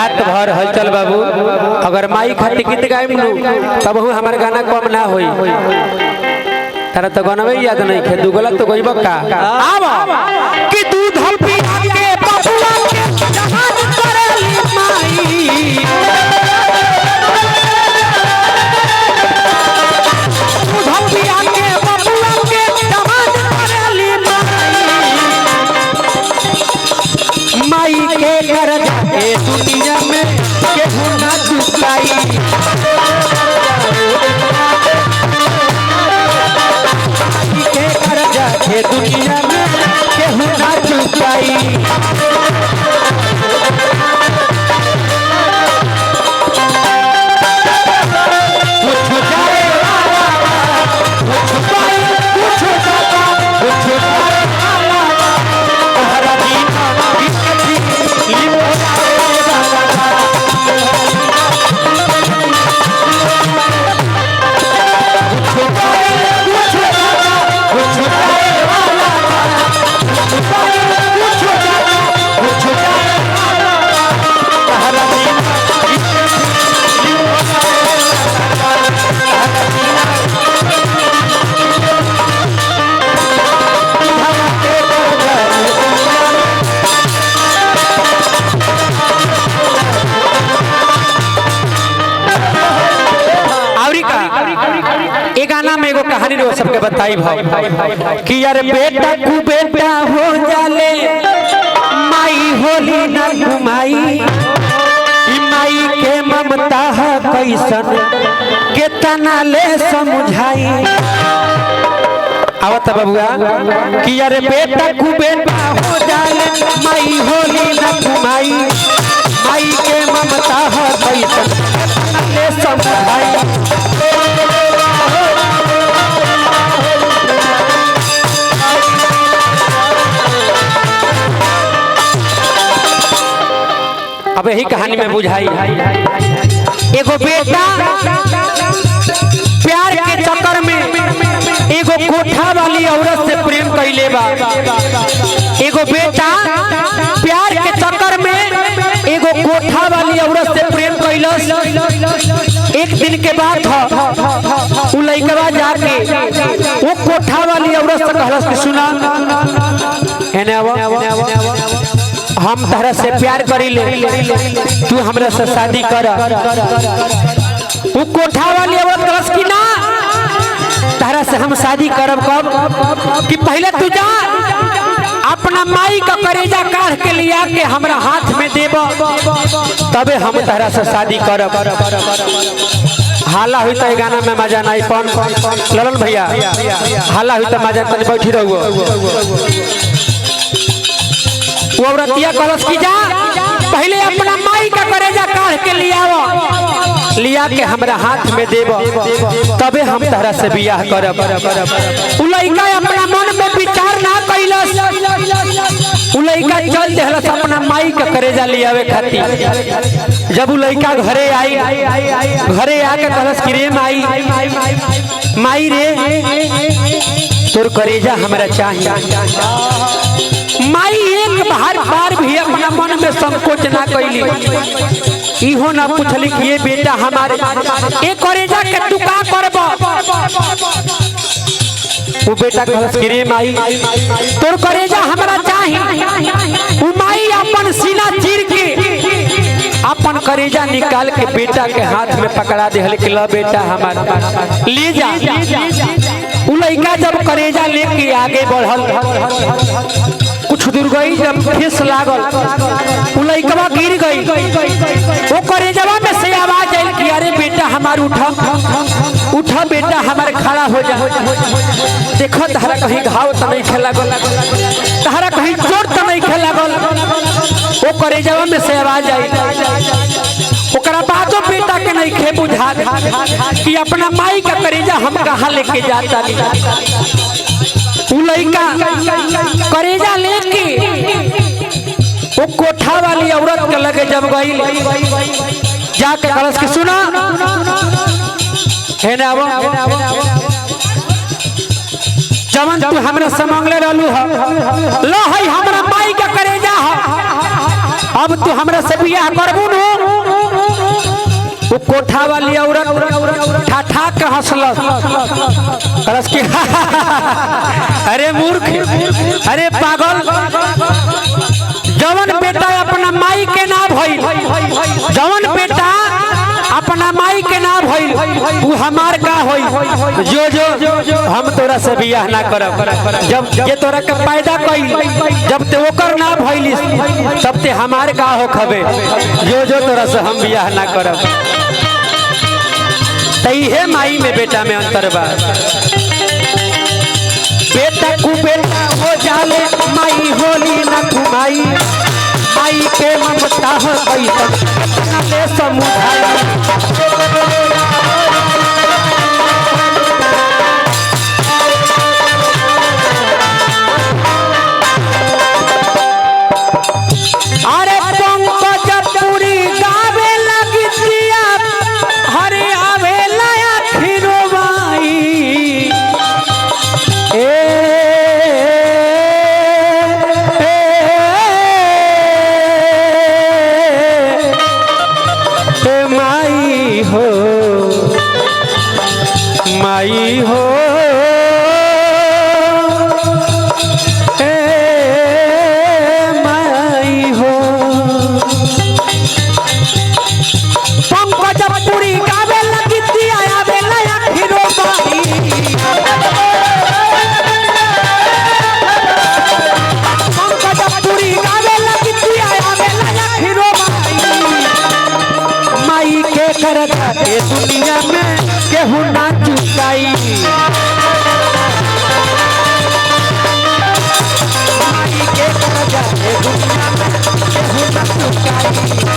रात भर हलचल बाबू अगर माई खाती गीत गायब तब हमारे गाना कम ना होई तारा तो गनवे याद नहीं खे दुगला तो गईब का आवा कि दूध पिया के बबुआ के जहाज करेली माई दूध पिया के बबुआ के जहाज करेली माई के कर जाके दुनिया में केहू ना चुकाई के कर जाके दुनिया में केहू ना चुकाई गाना में एगो कहानी रो सबके बताई भाव कि यार बेटा कु बेटा हो जाले माई होली ना घुमाई माई के ममता है कैसन केतना ले समझाई आवत बबुआ कि यार बेटा कु बेटा हो जाले माई होली ना घुमाई माई के ममता है कैसन केतना ले समझाई अब यही कहानी में बुझाई एगो बेटा प्यार के चक्कर में एगो कोठा वाली औरत से प्रेम कैले बा एगो बेटा प्यार के चक्कर में एगो कोठा वाली औरत से प्रेम कैलस एक दिन के बाद उ लइकवा जाके वो कोठा वाली औरत से कहलस कि सुना एने आवा हम तहरा से प्यार करी ले तू हमरा से शादी कर वो कोठा वाली औरत कहलस कि ना तहरा से हम शादी करब कब कि पहले तू जा अपना माई का करेजा काढ़ के लिया के हमरा हाथ में देब तबे हम तहरा से शादी करब हाला हुई तो गाना में मजा नहीं कौन ललन भैया हाला हुई तो मजा तनी बैठी रहो वो औरतिया कलश की जा पहले अपना माई का करेजा काढ़ के लिया के हमरा हाथ में देब तबे हम तहरा से बियाह करब उ लइका अपना मन में विचार ना कैलस उ लइका चल देहलस अपना माई का करेजा लियावे खातिर जब उ लइका घरे आके कहलस कि रे माई रे तोर करेजा हमरा चाहिए माई एक बार भी अपना मन में संकोच ना कैली इहो ना पूछली कि ये बेटा हमारे एक करेजा के तू का करब वो बेटा कहलस कि रे माई तोर करेजा हमरा चाहिए वो माई अपन सीना चीर के अपन करेजा निकाल के बेटा के हाथ में पकड़ा देहल कि ला बेटा हमारा ले जा उ लइका जब करेजा लेके आगे बढ़ल कुछ दूर गई जब ठेस लागल उ लइकवा गिर गई वो करेजवा में से आवाज आई कि अरे बेटा हमार उठा बेटा हमारे खड़ा हो जा देखो तहरा कहीं घाव तो नहीं खे लागल तहरा कहीं चोट तो नहीं खे लागल वो करेजवा में से आवाज आई ओकरा बादो बेटा के नहीं खे बुझा कि अपना माई का करेजा हम कहाँ लेके जाता उ लइका करेजा लेके वो कोठा वाली औरत के लगे जब गई जाके कहलस कि सुना है ना जवन तू हमरा से मांगले रहलू लो है हमरा माई के करेजा अब तू हमरा से बियाह करबू न वो कोठा वाली औरत ठाठा के हंसलस करस के अरे मूर्ख, अरे पागल, जवन बेटा अपना माई के ना भइल, जवन बेटा अपना माई के ना भइल वो हमार का होई। जो जो हम तोरा से बियाह ना करब, जब ये तोरा के पैदा कइल जब ते ओकर ना भइलिस तब ते हमार का हो खबे। जो तोरा से हम बियाह ना करब। तइहे माई में बेटा में अंतर बा। बेटा को बेटा हो जाले माई होली ना कुमाई, माई के ममता हो कैसन ले समुदाय। अरे पंकजपुरी गावे लगी दिया हरे आवे लाया खीरो माई। माई हो माई हो माई हो। पंकजपुरी गावे लगी दिया आवे लाया खीरो माई। पंकजपुरी गावे लगी दिया आवे लाया खीरो माई। माई के करता के दुनिया में केहू ना चुकाई। माई के करता के दुनिया में केहू ना चुकाई।